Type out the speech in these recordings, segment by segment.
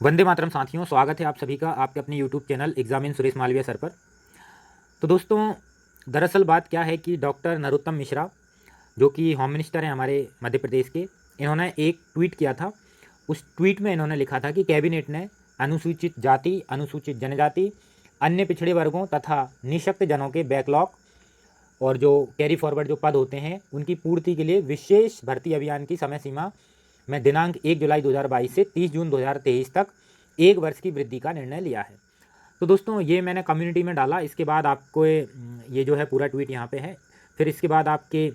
वंदे मातरम साथियों, स्वागत है आप सभी का आपके अपने YouTube channel exam in Suresh Malviya sir पर। तो दोस्तों, दरअसल बात क्या है कि डॉक्टर नरोत्तम मिश्रा, जो कि होम मिनिस्टर हैं हमारे मध्य प्रदेश के, इन्होंने एक ट्वीट किया था। उस ट्वीट में इन्होंने लिखा था कि कैबिनेट ने अनुसूचित जाति, अनुसूचित जनजाति, अन्य पिछड़े वर्गों तथा निःशक्त जनों के बैकलॉग और जो कैरी फॉरवर्ड जो पद होते हैं उनकी पूर्ति के लिए विशेष भर्ती अभियान की समय सीमा में दिनांक 1 जुलाई 2022 से 30 जून 2023 तक 1 वर्ष की वृद्धि का निर्णय लिया है। तो दोस्तों, ये मैंने कम्युनिटी में डाला। इसके बाद आपको ये जो है पूरा ट्वीट यहाँ पे है। फिर इसके बाद आपके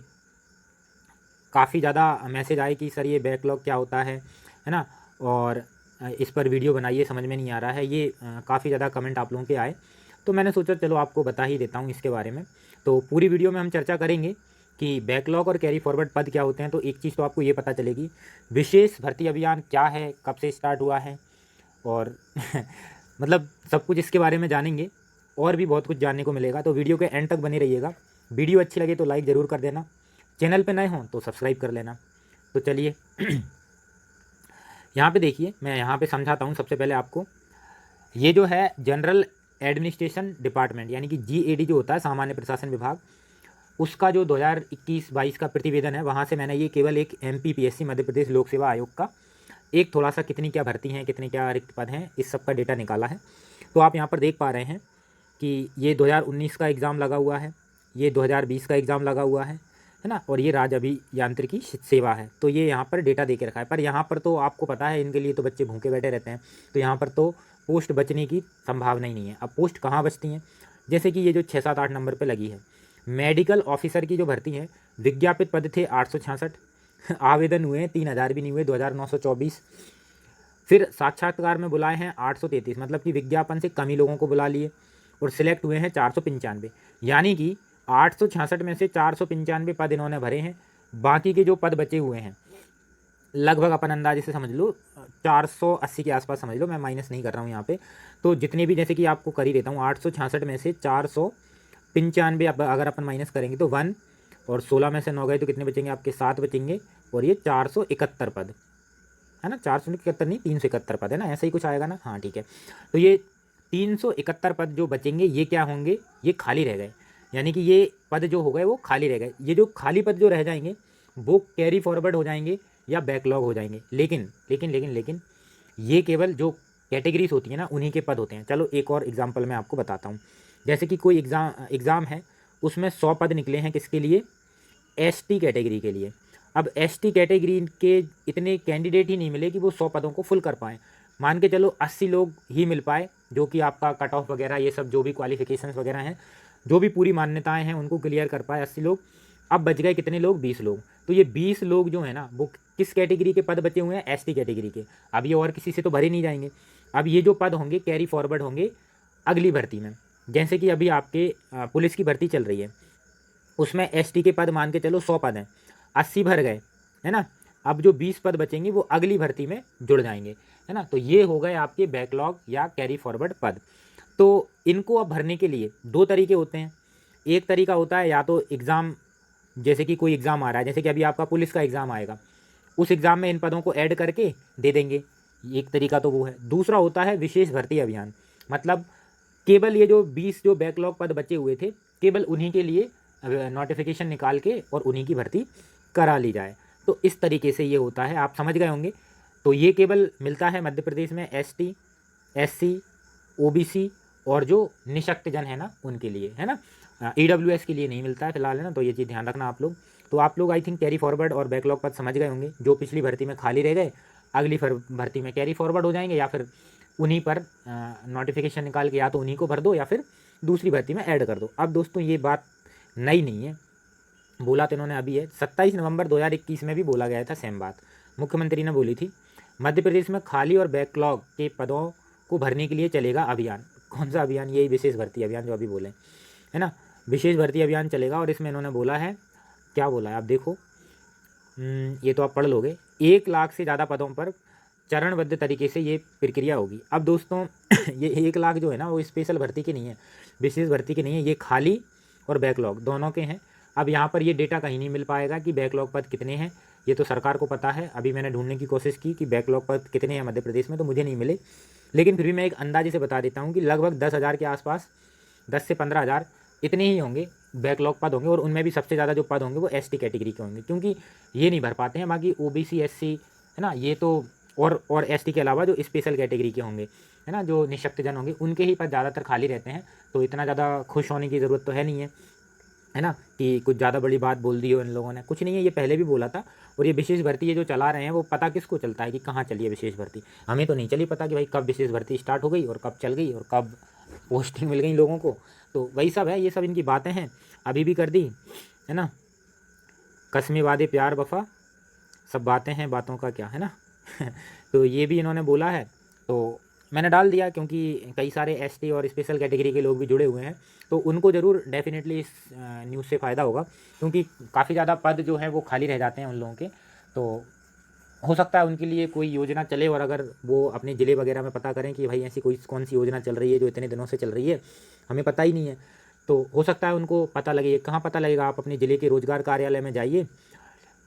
काफ़ी ज़्यादा मैसेज आए कि सर ये बैकलॉग क्या होता है ना, और इस पर वीडियो बनाइए, समझ में नहीं आ रहा है। ये काफ़ी ज़्यादा कमेंट आप लोगों के आए, तो मैंने सोचा चलो आपको बता ही देता हूँ इसके बारे में। तो पूरी वीडियो में हम चर्चा करेंगे कि बैकलॉग और कैरी फॉरवर्ड पद क्या होते हैं। तो एक चीज़ तो आपको ये पता चलेगी, विशेष भर्ती अभियान क्या है, कब से स्टार्ट हुआ है, और मतलब सब कुछ इसके बारे में जानेंगे। और भी बहुत कुछ जानने को मिलेगा, तो वीडियो के एंड तक बने रहिएगा। वीडियो अच्छी लगे तो लाइक ज़रूर कर देना, चैनल पे नए हों तो सब्सक्राइब कर लेना। तो चलिए यहाँ पे देखिए, मैं यहाँ पे समझाता हूँ सबसे पहले आपको। ये जो है जनरल एडमिनिस्ट्रेशन डिपार्टमेंट यानी कि GAD जो होता है, सामान्य प्रशासन विभाग, उसका जो 2021-22 का प्रतिवेदन है, वहाँ से मैंने ये केवल एक MPPSC मध्य प्रदेश लोक सेवा आयोग का एक थोड़ा सा कितनी क्या भर्ती हैं, कितने क्या रिक्त पद हैं, इस सब का डेटा निकाला है। तो आप यहाँ पर देख पा रहे हैं कि ये 2019 का एग्ज़ाम लगा हुआ है, ये 2020 का एग्ज़ाम लगा हुआ है ना, और ये राज्य अभियांत्रिकी सेवा है। तो ये यहाँ पर डेटा दे के रखा है। पर यहाँ पर तो आपको पता है, इनके लिए तो बच्चे भूखे बैठे रहते हैं, तो यहाँ पर तो पोस्ट बचने की संभावना ही नहीं है। अब पोस्ट कहाँ बचती हैं, जैसे कि ये जो 6, 7, 8 नंबर पर लगी है मेडिकल ऑफिसर की जो भर्ती है, विज्ञापित पद थे 866, आवेदन हुए हैं 3000 भी नहीं हुए, 2924। फिर साक्षात्कार में बुलाए हैं 833, मतलब कि विज्ञापन से कम ही लोगों को बुला लिए, और सिलेक्ट हुए हैं 495। यानी कि 866 में से 495 पद इन्होंने भरे हैं। बाकी के जो पद बचे हुए हैं, लगभग अपन अंदाजे से समझ लो 480 के आसपास समझ लो, मैं माइनस नहीं कर रहा हूँ यहाँ पे। तो जितने भी, जैसे कि आपको कर ही देता हूँ, 866 में से 495 अगर अपन माइनस करेंगे तो 1, और 16 में से 9 गए तो कितने बचेंगे आपके, 7 बचेंगे। और ये 471 पद है ना, 471 नहीं, 371 पद है ना, ऐसा ही कुछ आएगा ना। हाँ ठीक है। तो ये 371 पद जो बचेंगे, ये क्या होंगे, ये खाली रह गए। यानी कि ये पद जो हो गए वो खाली रह गए। ये जो खाली पद जो रह जाएंगे वो कैरी फॉरवर्ड हो जाएंगे या बैकलॉग हो जाएंगे। लेकिन लेकिन लेकिन लेकिन ये केवल जो कैटेगरीज होती है ना, उन्हीं के पद होते हैं। चलो एक और एग्जाम्पल मैं आपको बताता हूँ। जैसे कि कोई एग्ज़ाम है, उसमें 100 पद निकले हैं, किसके लिए, ST कैटेगरी के लिए। अब ST कैटेगरी के इतने कैंडिडेट ही नहीं मिले कि वो 100 पदों को फुल कर पाएँ। मान के चलो 80 लोग ही मिल पाए, जो कि आपका कट ऑफ वगैरह ये सब जो भी क्वालिफिकेशंस वगैरह हैं, जो भी पूरी मान्यताएं हैं, उनको क्लियर कर पाए 80 लोग। अब बच गए कितने लोग, 20 लोग। तो ये 20 लोग जो है ना, वो किस कैटेगरी के पद बचे हुए हैं, ST कैटेगरी के। अब ये और किसी से तो भरे नहीं जाएंगे। अब ये जो पद होंगे कैरी फॉरवर्ड होंगे अगली भर्ती में। जैसे कि अभी आपके पुलिस की भर्ती चल रही है, उसमें ST के पद मान के चलो 100 पद हैं, 80 भर गए है ना। अब जो 20 पद बचेंगे वो अगली भर्ती में जुड़ जाएंगे, है ना। तो ये हो गए आपके बैकलॉग या कैरी फॉरवर्ड पद। तो इनको अब भरने के लिए 2 तरीके होते हैं। एक तरीका होता है या तो एग्ज़ाम, जैसे कि कोई एग्ज़ाम आ रहा है, जैसे कि अभी आपका पुलिस का एग्ज़ाम आएगा, उस एग्ज़ाम में इन पदों को ऐड करके दे देंगे। एक तरीका तो वो है। दूसरा होता है विशेष भर्ती अभियान, मतलब केवल ये जो 20 जो बैकलॉग पद बचे हुए थे, केवल उन्हीं के लिए नोटिफिकेशन निकाल के और उन्हीं की भर्ती करा ली जाए। तो इस तरीके से ये होता है, आप समझ गए होंगे। तो ये केवल मिलता है मध्य प्रदेश में ST, SC, OBC और जो निःशक्त जन है ना, उनके लिए, है ना। EWS के लिए नहीं मिलता है फिलहाल, है ना। तो ये चीज़ ध्यान रखना आप लोग। तो आप लोग आई थिंक कैरी फॉरवर्ड और बैकलॉग पद समझ गए होंगे। जो पिछली भर्ती में खाली रह गए, अगली भर्ती में कैरी फॉरवर्ड हो जाएंगे, या फिर उन्हीं पर नोटिफिकेशन निकाल के या तो उन्हीं को भर दो या फिर दूसरी भर्ती में ऐड कर दो। अब दोस्तों ये बात नई नहीं है, बोला तो इन्होंने अभी है, 27 नवंबर 2021 में भी बोला गया था सेम बात, मुख्यमंत्री ने बोली थी। मध्य प्रदेश में खाली और बैकलॉग के पदों को भरने के लिए चलेगा अभियान। कौन सा अभियान, यही विशेष भर्ती अभियान जो अभी बोले, है ना। विशेष भर्ती अभियान चलेगा, और इसमें इन्होंने बोला है, क्या बोला है आप देखो, ये तो आप पढ़ लोगे। 1 लाख से ज़्यादा पदों पर चरणबद्ध तरीके से ये प्रक्रिया होगी। अब दोस्तों ये 1 लाख जो है ना, वो स्पेशल भर्ती की नहीं है, विशेष भर्ती की नहीं है, ये खाली और बैकलॉग दोनों के हैं। अब यहाँ पर ये डेटा कहीं नहीं मिल पाएगा कि बैकलॉग पद कितने हैं ये तो सरकार को पता है। अभी मैंने ढूंढने की कोशिश की कि बैकलॉग पद कितने हैं मध्य प्रदेश में, तो मुझे नहीं मिले, लेकिन फिर भी मैं एक अंदाजे से बता देता हूँ कि लगभग 10,000 के आसपास, 10 से 15,000 इतने ही होंगे बैकलॉग पद होंगे। और उनमें भी सबसे ज़्यादा जो पद होंगे वो एसटी कैटेगरी के होंगे, क्योंकि ये नहीं भर पाते हैं। बाकी ओबीसी, एससी है ना, ये तो और एसटी के अलावा जो स्पेशल कैटेगरी के होंगे है ना, जो निःशक्तजन होंगे, उनके ही पद ज़्यादातर खाली रहते हैं। तो इतना ज़्यादा खुश होने की ज़रूरत तो है नहीं है ना, कि कुछ ज़्यादा बड़ी बात बोल दी हो इन लोगों ने। कुछ नहीं है, ये पहले भी बोला था। और ये विशेष भर्ती ये जो चला रहे हैं वो पता किसको चलता है कि कहाँ चली है विशेष भर्ती? हमें तो नहीं चली पता कि भाई कब विशेष भर्ती स्टार्ट हो गई और कब चल गई और कब पोस्टिंग मिल गई लोगों को। तो वही सब है, ये सब इनकी बातें हैं। अभी भी कर दी है ना, कसमें वादे प्यार वफा, सब बातें हैं, बातों का क्या है ना। तो ये भी इन्होंने बोला है, तो मैंने डाल दिया, क्योंकि कई सारे एसटी और स्पेशल कैटेगरी के लोग भी जुड़े हुए हैं, तो उनको ज़रूर डेफिनेटली इस न्यूज़ से फ़ायदा होगा, क्योंकि काफ़ी ज़्यादा पद जो है वो खाली रह जाते हैं उन लोगों के। तो हो सकता है उनके लिए कोई योजना चले, और अगर वो अपने ज़िले वगैरह में पता करें कि भाई ऐसी कोई कौन सी योजना चल रही है जो इतने दिनों से चल रही है, हमें पता ही नहीं है, तो हो सकता है उनको पता लगे। कहाँ पता लगेगा? आप अपने ज़िले के रोजगार कार्यालय में जाइए,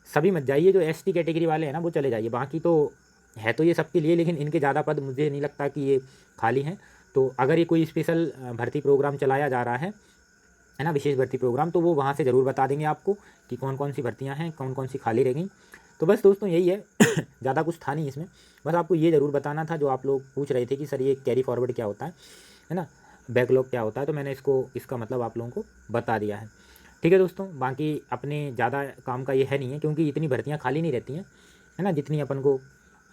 सभी मत जाइए, जो एसटी कैटेगरी वाले हैं ना वो चले जाइए। बाकी तो है तो ये सबके लिए, लेकिन इनके ज़्यादा पद मुझे नहीं लगता कि ये खाली हैं। तो अगर ये कोई स्पेशल भर्ती प्रोग्राम चलाया जा रहा है ना, विशेष भर्ती प्रोग्राम, तो वो वहाँ से ज़रूर बता देंगे आपको कि कौन कौन सी भर्तियाँ हैं, कौन कौन सी खाली रह गई। तो बस दोस्तों यही है। ज़्यादा कुछ था नहीं इसमें, बस आपको ये ज़रूर बताना था, जो आप लोग पूछ रहे थे कि सर ये कैरी फॉरवर्ड क्या होता है ना, बैकलॉग क्या होता है, तो मैंने इसका मतलब आप लोगों को बता दिया है। ठीक है दोस्तों, बाकी अपने ज़्यादा काम का ये है नहीं है, क्योंकि इतनी भर्तियाँ खाली नहीं रहती हैं है ना, जितनी अपन को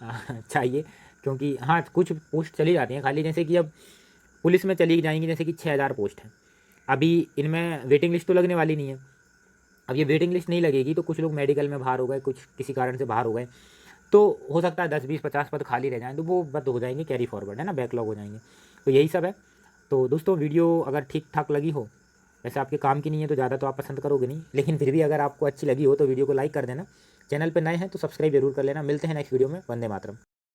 चाहिए। क्योंकि हाँ, कुछ पोस्ट चली जाती हैं खाली, जैसे कि अब पुलिस में चली जाएंगी, जैसे कि 6,000 पोस्ट हैं। अभी इनमें वेटिंग लिस्ट तो लगने वाली नहीं है। अब ये वेटिंग लिस्ट नहीं लगेगी तो कुछ लोग मेडिकल में बाहर हो गए, कुछ किसी कारण से बाहर हो गए, तो हो सकता है 10, 20, 50 पद खाली रह जाएँ, तो वो पद हो जाएंगे कैरी फॉरवर्ड है ना, बैकलॉग हो जाएंगे। तो यही सब है। तो दोस्तों वीडियो अगर ठीक ठाक लगी हो, वैसे आपके काम की नहीं है तो ज़्यादा तो आप पसंद करोगे नहीं, लेकिन फिर भी अगर आपको अच्छी लगी हो तो वीडियो को लाइक कर देना। चैनल पर नए हैं तो सब्सक्राइब जरूर कर लेना। मिलते हैं नेक्स्ट वीडियो में। वंदे मातरम।